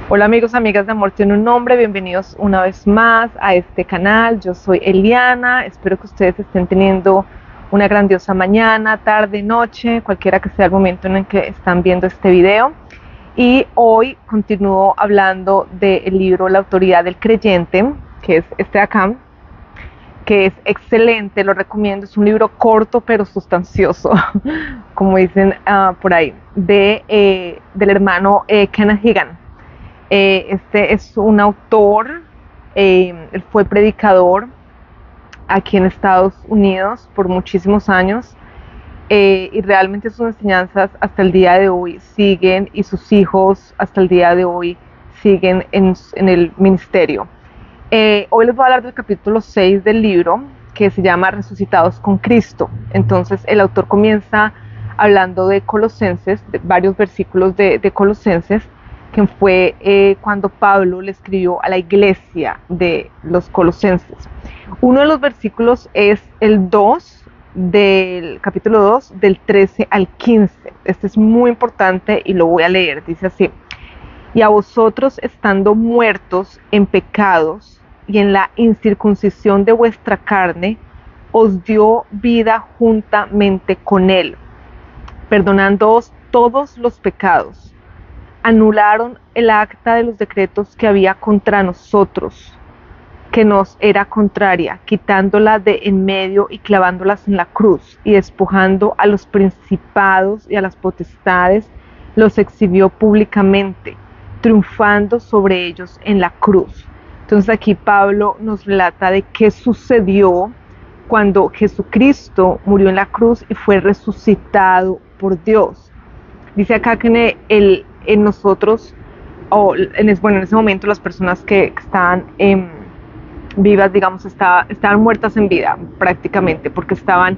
Hola amigos, amigas de Amor Tiene un Nombre, bienvenidos una vez más a este canal. Yo soy Eliana, espero que ustedes estén teniendo una grandiosa mañana, tarde, noche, cualquiera que sea el momento en el que están viendo este video. Y hoy continúo hablando del libro La autoridad del creyente, que es este de acá, que es excelente, lo recomiendo. Es un libro corto pero sustancioso, como dicen por ahí, del hermano Kenneth Hagin. Este es un autor, él fue predicador aquí en Estados Unidos por muchísimos años, y realmente sus enseñanzas hasta el día de hoy siguen, y sus hijos hasta el día de hoy siguen en el ministerio. Hoy les voy a hablar del capítulo 6 del libro, que se llama Resucitados con Cristo. Entonces el autor comienza hablando de Colosenses, de varios versículos de Colosenses, que fue cuando Pablo le escribió a la iglesia de los Colosenses. Uno de los versículos es el 2 del capítulo 2, del 13 al 15. Este es muy importante y lo voy a leer. Dice así: y a vosotros, estando muertos en pecados y en la incircuncisión de vuestra carne, os dio vida juntamente con él, perdonándoos todos los pecados. Anularon el acta de los decretos que había contra nosotros, que nos era contraria, quitándola de en medio y clavándolas en la cruz, y despojando a los principados y a las potestades, los exhibió públicamente, triunfando sobre ellos en la cruz. Entonces aquí Pablo nos relata de qué sucedió cuando Jesucristo murió en la cruz y fue resucitado por Dios. Dice acá que en nosotros, en ese momento, las personas que estaban vivas, digamos, estaban muertas en vida prácticamente, porque estaban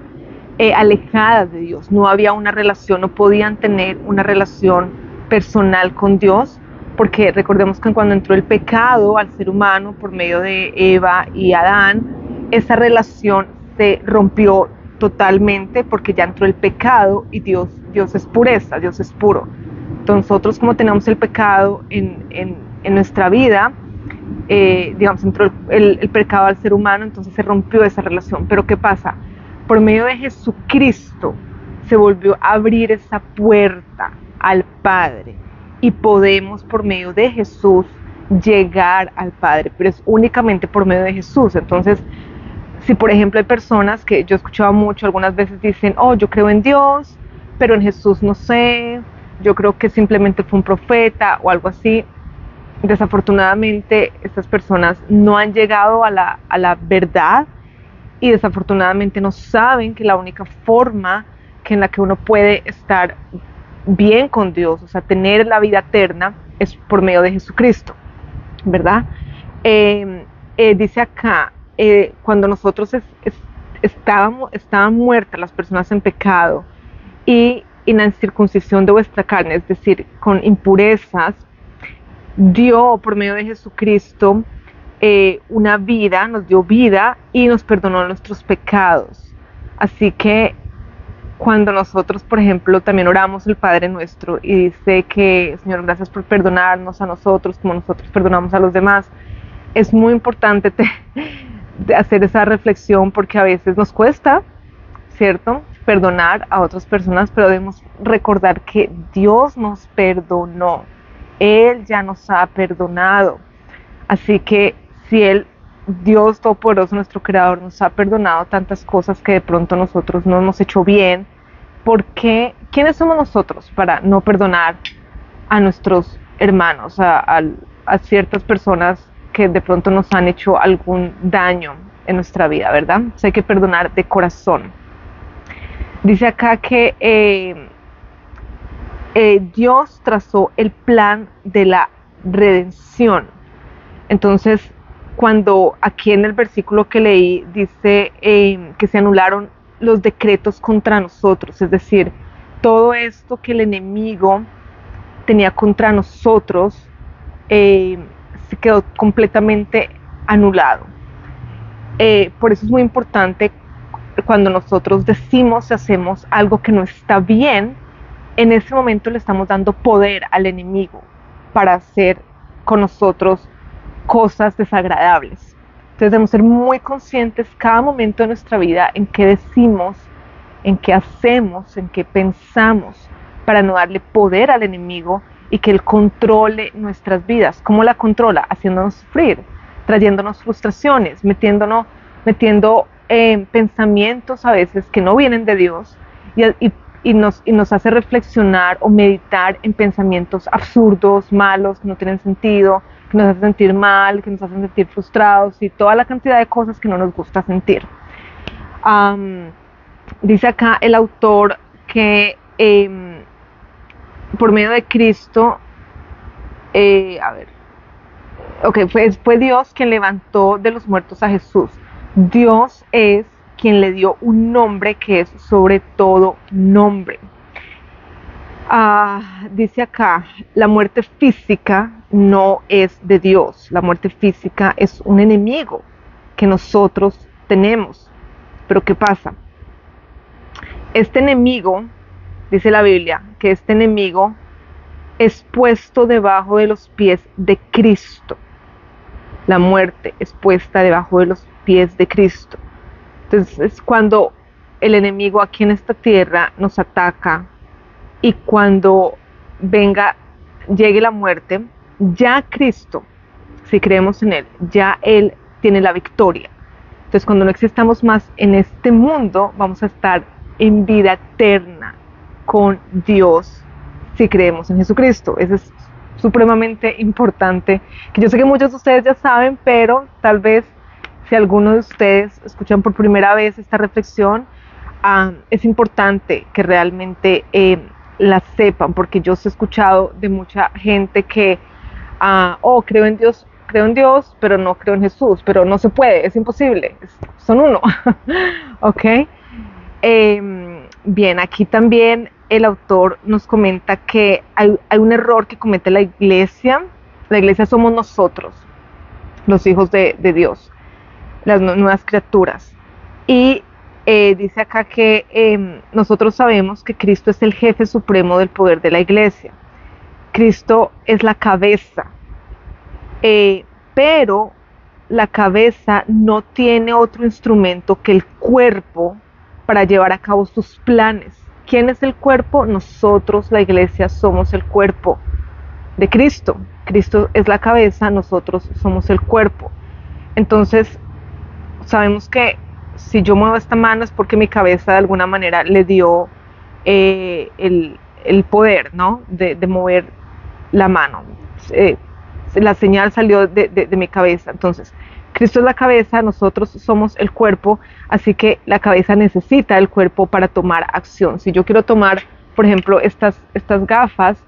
alejadas de Dios. No había una relación, no podían tener una relación personal con Dios, porque recordemos que cuando entró el pecado al ser humano por medio de Eva y Adán, esa relación se rompió totalmente, porque ya entró el pecado y Dios es pureza, Dios es puro. Entonces nosotros, como tenemos el pecado en nuestra vida, digamos, entró el pecado al ser humano, entonces se rompió esa relación. Pero ¿qué pasa? Por medio de Jesucristo se volvió a abrir esa puerta al Padre, y podemos por medio de Jesús llegar al Padre, pero es únicamente por medio de Jesús. Entonces, si por ejemplo hay personas que yo he escuchado mucho, algunas veces dicen: oh, yo creo en Dios, pero en Jesús no sé, yo creo que simplemente fue un profeta o algo así. Desafortunadamente estas personas no han llegado a la verdad, y desafortunadamente no saben que la única forma en la que uno puede estar bien con Dios, o sea, tener la vida eterna, es por medio de Jesucristo, ¿verdad? Dice acá, cuando nosotros estaban muertas las personas en pecado y en la incircuncisión de vuestra carne, es decir, con impurezas, dio por medio de Jesucristo una vida, nos dio vida y nos perdonó nuestros pecados. Así que cuando nosotros, por ejemplo, también oramos el Padre Nuestro y dice que: Señor, gracias por perdonarnos a nosotros como nosotros perdonamos a los demás, es muy importante de hacer esa reflexión, porque a veces nos cuesta, ¿cierto?, perdonar a otras personas, pero debemos recordar que Dios nos perdonó, Él ya nos ha perdonado. Así que si Dios Todopoderoso, nuestro Creador, nos ha perdonado tantas cosas que de pronto nosotros no hemos hecho bien, ¿por qué? ¿Quiénes somos nosotros para no perdonar a nuestros hermanos, a ciertas personas que de pronto nos han hecho algún daño en nuestra vida, ¿verdad? O sea, hay que perdonar de corazón. Dice acá que Dios trazó el plan de la redención. Entonces, cuando aquí en el versículo que leí dice que se anularon los decretos contra nosotros, es decir, todo esto que el enemigo tenía contra nosotros, se quedó completamente anulado. Por eso es muy importante, cuando nosotros decimos y hacemos algo que no está bien, en ese momento le estamos dando poder al enemigo para hacer con nosotros cosas desagradables. Entonces debemos ser muy conscientes cada momento de nuestra vida en qué decimos, en qué hacemos, en qué pensamos, para no darle poder al enemigo y que él controle nuestras vidas. ¿Cómo la controla? Haciéndonos sufrir, trayéndonos frustraciones, metiendo pensamientos a veces que no vienen de Dios y nos hace reflexionar o meditar en pensamientos absurdos, malos, que no tienen sentido, que nos hacen sentir mal, que nos hacen sentir frustrados y toda la cantidad de cosas que no nos gusta sentir. Dice acá el autor que por medio de Cristo, fue Dios quien levantó de los muertos a Jesús. Dios es quien le dio un nombre que es sobre todo nombre. Dice acá, la muerte física no es de Dios. La muerte física es un enemigo que nosotros tenemos. Pero ¿qué pasa? Este enemigo, dice la Biblia, que este enemigo es puesto debajo de los pies de Cristo. La muerte es puesta debajo de los pies de Cristo. Entonces, cuando el enemigo aquí en esta tierra nos ataca y cuando llegue la muerte, ya Cristo, si creemos en Él, ya Él tiene la victoria. Entonces, cuando no existamos más en este mundo, vamos a estar en vida eterna con Dios si creemos en Jesucristo. Eso es supremamente importante, que yo sé que muchos de ustedes ya saben, pero tal vez si algunos de ustedes escuchan por primera vez esta reflexión, es importante que realmente la sepan, porque yo he escuchado de mucha gente que, creo en Dios, pero no creo en Jesús, pero no se puede, es imposible, son uno. ¿Ok? Bien, aquí también el autor nos comenta que hay un error que comete la iglesia. La iglesia somos nosotros, los hijos de Dios, las nuevas criaturas. Y dice acá que nosotros sabemos que Cristo es el jefe supremo del poder de la iglesia. Cristo es la cabeza, pero la cabeza no tiene otro instrumento que el cuerpo para llevar a cabo sus planes. ¿Quién es el cuerpo? Nosotros, la iglesia, somos el cuerpo de Cristo. Cristo es la cabeza, nosotros somos el cuerpo. Entonces, sabemos que si yo muevo esta mano es porque mi cabeza de alguna manera le dio el poder, ¿no? de mover la mano. La señal salió de mi cabeza. Entonces, Cristo es la cabeza, nosotros somos el cuerpo, así que la cabeza necesita el cuerpo para tomar acción. Si yo quiero tomar, por ejemplo, estas gafas,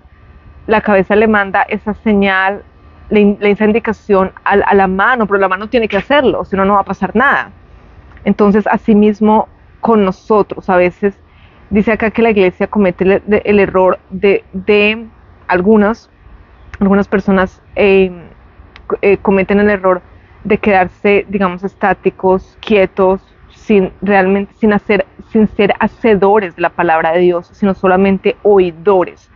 la cabeza le manda esa señal, esa indicación a la mano, pero la mano tiene que hacerlo, si no, no va a pasar nada. Entonces, asimismo, con nosotros, a veces, dice acá que la iglesia comete el error de algunas personas cometen el error de quedarse, digamos, estáticos, quietos, sin ser hacedores de la palabra de Dios, sino solamente oidores.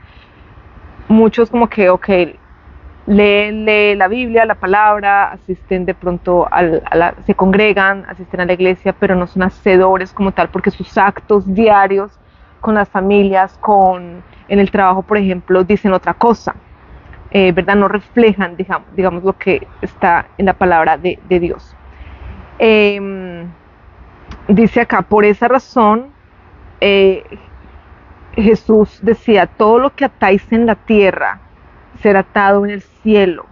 Muchos como que, leen la Biblia, la palabra, asisten de pronto, se congregan, asisten a la iglesia, pero no son hacedores como tal, porque sus actos diarios con las familias, en el trabajo, por ejemplo, dicen otra cosa. ¿Verdad? No reflejan, digamos, lo que está en la palabra de Dios. Dice acá, por esa razón, Jesús decía, todo lo que atáis en la tierra será atado en el cielo,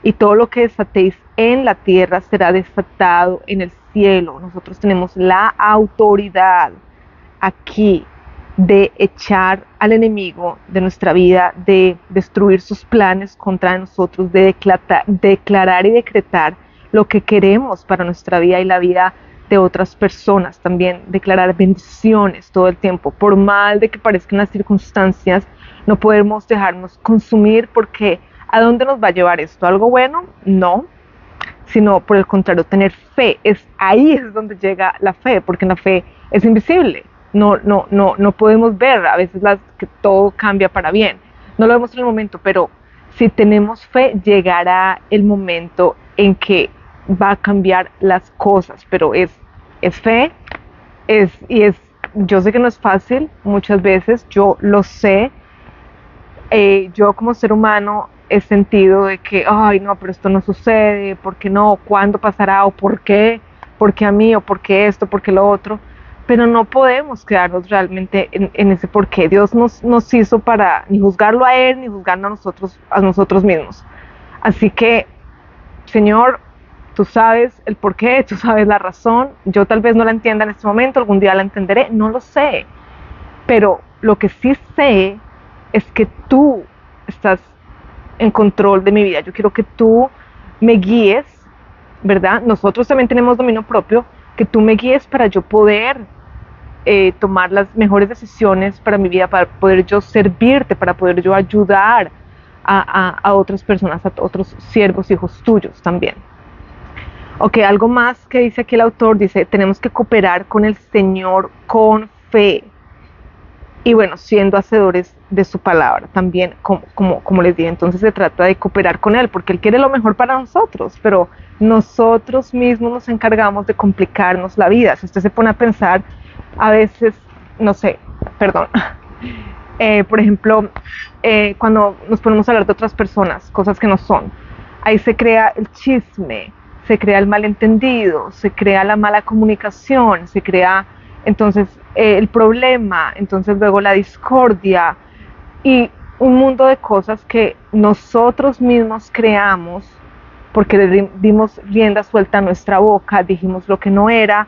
y todo lo que desatéis en la tierra será desatado en el cielo. Nosotros tenemos la autoridad aquí de echar al enemigo de nuestra vida, de destruir sus planes contra nosotros, de declarar y decretar lo que queremos para nuestra vida y la vida de otras personas. También declarar bendiciones todo el tiempo. Por mal de que parezcan las circunstancias, no podemos dejarnos consumir, porque ¿a dónde nos va a llevar esto? ¿Algo bueno? No, sino por el contrario, tener fe. Ahí es donde llega la fe, porque la fe es invisible. No podemos ver a veces que todo cambia para bien. No lo vemos en el momento, pero Si tenemos fe, llegará el momento en que va a cambiar las cosas, pero es fe, yo sé que no es fácil, muchas veces, yo lo sé, yo como ser humano he sentido de que, ay no, pero esto no sucede, ¿por qué no? ¿Cuándo pasará? ¿O por qué a mí? ¿O por qué esto? ¿Por qué lo otro? Pero no podemos quedarnos realmente en ese por qué. Dios nos hizo para ni juzgarlo a Él, ni juzgarnos a nosotros mismos. Así que, Señor, tú sabes el por qué, tú sabes la razón. Yo tal vez no la entienda en este momento, algún día la entenderé, no lo sé. Pero lo que sí sé es que tú estás en control de mi vida. Yo quiero que tú me guíes, ¿verdad? Nosotros también tenemos dominio propio, que tú me guíes para yo poder tomar las mejores decisiones para mi vida, para poder yo servirte, para poder yo ayudar a otras personas, a otros siervos, hijos tuyos también. Ok, algo más que dice aquí el autor, dice, tenemos que cooperar con el Señor con fe. Y bueno, siendo hacedores de su palabra, también como les dije, entonces se trata de cooperar con Él, porque Él quiere lo mejor para nosotros, pero nosotros mismos nos encargamos de complicarnos la vida. Si usted se pone a pensar, a veces, no sé, perdón, por ejemplo, cuando nos ponemos a hablar de otras personas, cosas que no son, ahí se crea el chisme, se crea el malentendido, se crea la mala comunicación, se crea entonces el problema, entonces luego la discordia y un mundo de cosas que nosotros mismos creamos porque le dimos rienda suelta a nuestra boca, dijimos lo que no era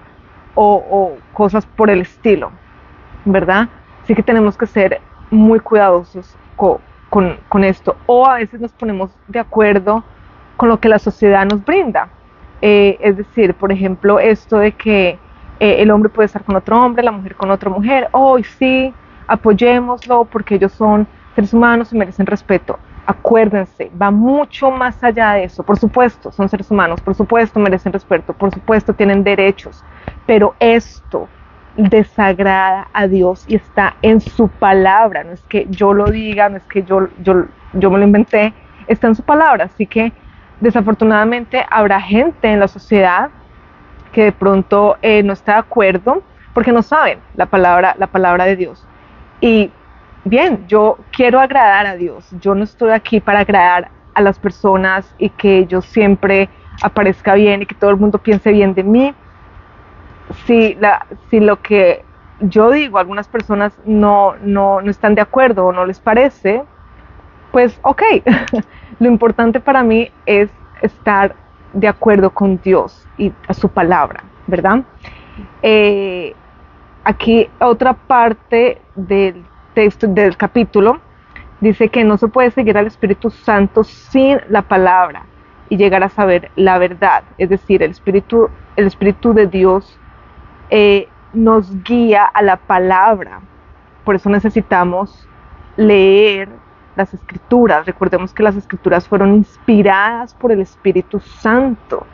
o cosas por el estilo, ¿verdad? Así que tenemos que ser muy cuidadosos con esto, o a veces nos ponemos de acuerdo con lo que la sociedad nos brinda. Es decir, por ejemplo, esto de que el hombre puede estar con otro hombre, la mujer con otra mujer, hoy sí, apoyémoslo porque ellos son seres humanos y merecen respeto. Acuérdense, va mucho más allá de eso. Por supuesto, son seres humanos, por supuesto merecen respeto, por supuesto tienen derechos, pero esto desagrada a Dios y está en su palabra. No es que yo lo diga, no es que yo me lo inventé, está en su palabra. Así que desafortunadamente habrá gente en la sociedad que de pronto no está de acuerdo porque no saben la palabra de Dios. Y bien, yo quiero agradar a Dios, yo no estoy aquí para agradar a las personas y que yo siempre aparezca bien y que todo el mundo piense bien de mí. Si lo que yo digo, algunas personas no están de acuerdo o no les parece, pues ok, lo importante para mí es estar de acuerdo con Dios y a su palabra, ¿verdad? Aquí otra parte del texto, del capítulo, dice que no se puede seguir al Espíritu Santo sin la palabra y llegar a saber la verdad. Es decir, el Espíritu de Dios nos guía a la palabra. Por eso necesitamos leer las escrituras. Recordemos que las escrituras fueron inspiradas por el Espíritu Santo,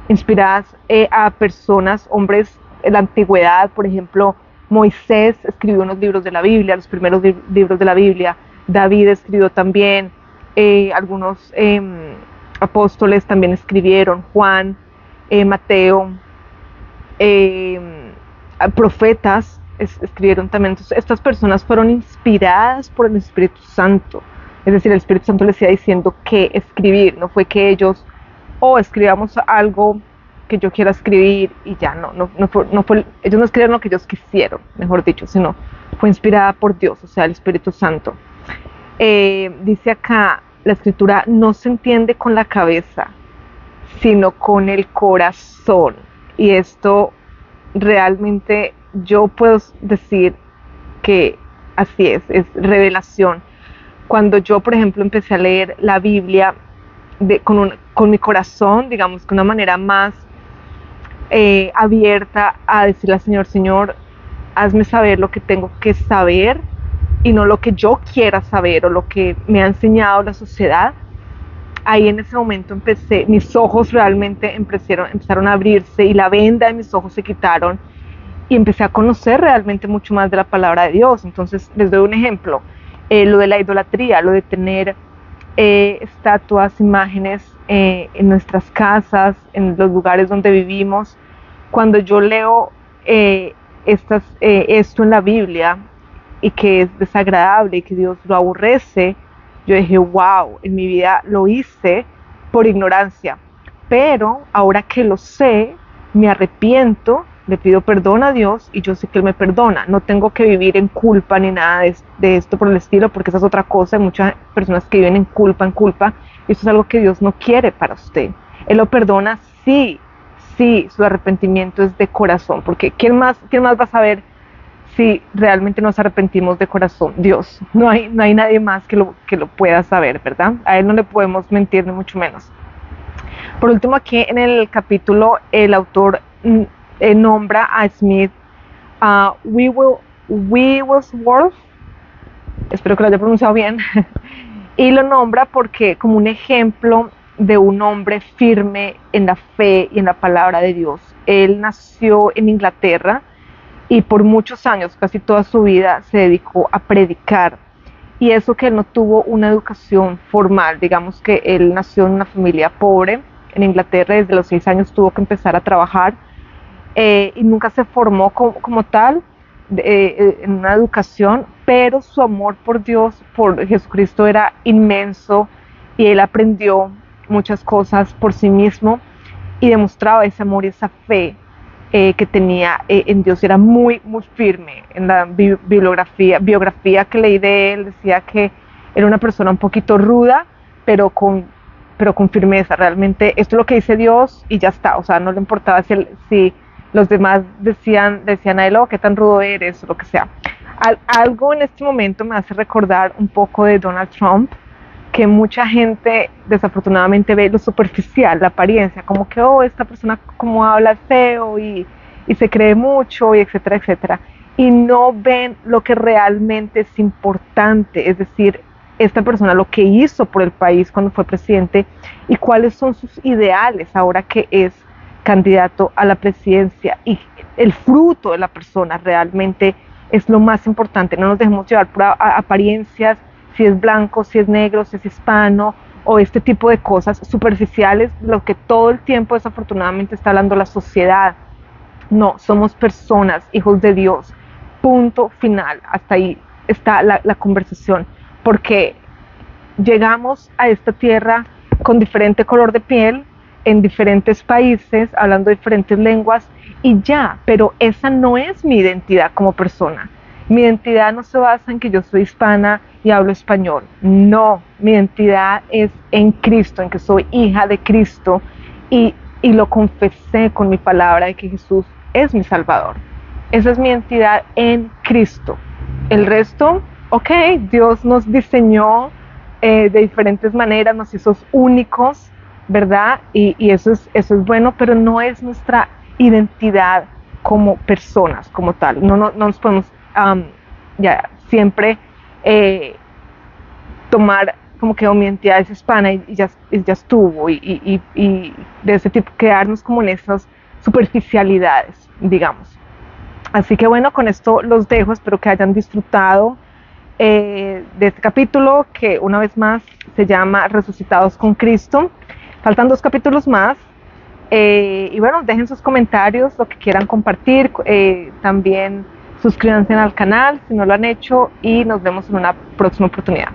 inspiradas a personas, hombres en la antigüedad. Por ejemplo, Moisés escribió unos libros de la Biblia, los primeros libros de la Biblia. David escribió también, algunos apóstoles también escribieron, Juan, Mateo, profetas escribieron también. Entonces, estas personas fueron inspiradas por el Espíritu Santo. Es decir, el Espíritu Santo les iba diciendo qué escribir. No fue que ellos, escribamos algo que yo quiera escribir y ya, ellos no escribieron lo que ellos quisieron, mejor dicho, sino fue inspirada por Dios, o sea, el Espíritu Santo. Dice acá, la escritura no se entiende con la cabeza, sino con el corazón. Y esto realmente yo puedo decir que así es revelación. Cuando yo, por ejemplo, empecé a leer la Biblia con mi corazón, digamos, de una manera más abierta a decirle al Señor, Señor, hazme saber lo que tengo que saber y no lo que yo quiera saber o lo que me ha enseñado la sociedad. Ahí en ese momento mis ojos realmente empezaron a abrirse y la venda de mis ojos se quitaron y empecé a conocer realmente mucho más de la palabra de Dios. Entonces les doy un ejemplo, lo de la idolatría, lo de tener estatuas, imágenes en nuestras casas, en los lugares donde vivimos. Cuando yo leo esto en la Biblia y que es desagradable y que Dios lo aborrece, yo dije, wow, en mi vida lo hice por ignorancia, pero ahora que lo sé, me arrepiento, le pido perdón a Dios y yo sé que Él me perdona. No tengo que vivir en culpa ni nada de esto por el estilo, porque esa es otra cosa. Hay muchas personas que viven en culpa, y eso es algo que Dios no quiere para usted. Él lo perdona sí, su arrepentimiento es de corazón, porque quién más va a saber si realmente nos arrepentimos de corazón? Dios. No hay nadie más que lo pueda saber, ¿verdad? A Él no le podemos mentir, ni mucho menos. Por último, aquí en el capítulo, el autor nombra a Smith Wigglesworth, espero que lo haya pronunciado bien, y lo nombra porque como un ejemplo de un hombre firme en la fe y en la palabra de Dios. Él nació en Inglaterra y por muchos años, casi toda su vida, se dedicó a predicar. Y eso que él no tuvo una educación formal, digamos que él nació en una familia pobre en Inglaterra, desde los 6 años tuvo que empezar a trabajar y nunca se formó como tal en una educación, pero su amor por Dios, por Jesucristo era inmenso y él aprendió muchas cosas por sí mismo y demostraba ese amor y esa fe que tenía en Dios. Era muy firme. En la biografía que leí de él decía que era una persona un poquito ruda, pero con firmeza. Realmente esto es lo que dice Dios y ya está. O sea, no le importaba si los demás decían a él, oh, qué tan rudo eres, o lo que sea. Algo en este momento me hace recordar un poco de Donald Trump, que mucha gente desafortunadamente ve lo superficial, la apariencia, como que, oh, esta persona como habla feo y se cree mucho, y etcétera, etcétera. Y no ven lo que realmente es importante, es decir, esta persona lo que hizo por el país cuando fue presidente y cuáles son sus ideales ahora que es candidato a la presidencia, y el fruto de la persona realmente es lo más importante. No nos dejemos llevar por apariencias, si es blanco, si es negro, si es hispano, o este tipo de cosas superficiales, lo que todo el tiempo desafortunadamente está hablando la sociedad. No, somos personas, hijos de Dios, punto final. Hasta ahí está la conversación, porque llegamos a esta tierra con diferente color de piel, en diferentes países, hablando diferentes lenguas y ya, pero esa no es mi identidad como persona. Mi identidad no se basa en que yo soy hispana y hablo español. No, mi identidad es en Cristo, en que soy hija de Cristo y lo confesé con mi palabra de que Jesús es mi Salvador. Esa es mi identidad en Cristo. El resto, ok, Dios nos diseñó de diferentes maneras, nos hizo únicos, ¿verdad? Y eso es bueno, pero no es nuestra identidad como personas, como tal. No nos podemos ya siempre tomar como que mi identidad es hispana y ya estuvo, y de ese tipo, quedarnos como en esas superficialidades, digamos. Así que bueno, con esto los dejo, espero que hayan disfrutado de este capítulo, que una vez más se llama Resucitados con Cristo. Faltan 2 capítulos más, y bueno, dejen sus comentarios, lo que quieran compartir, también suscríbanse al canal si no lo han hecho, y nos vemos en una próxima oportunidad.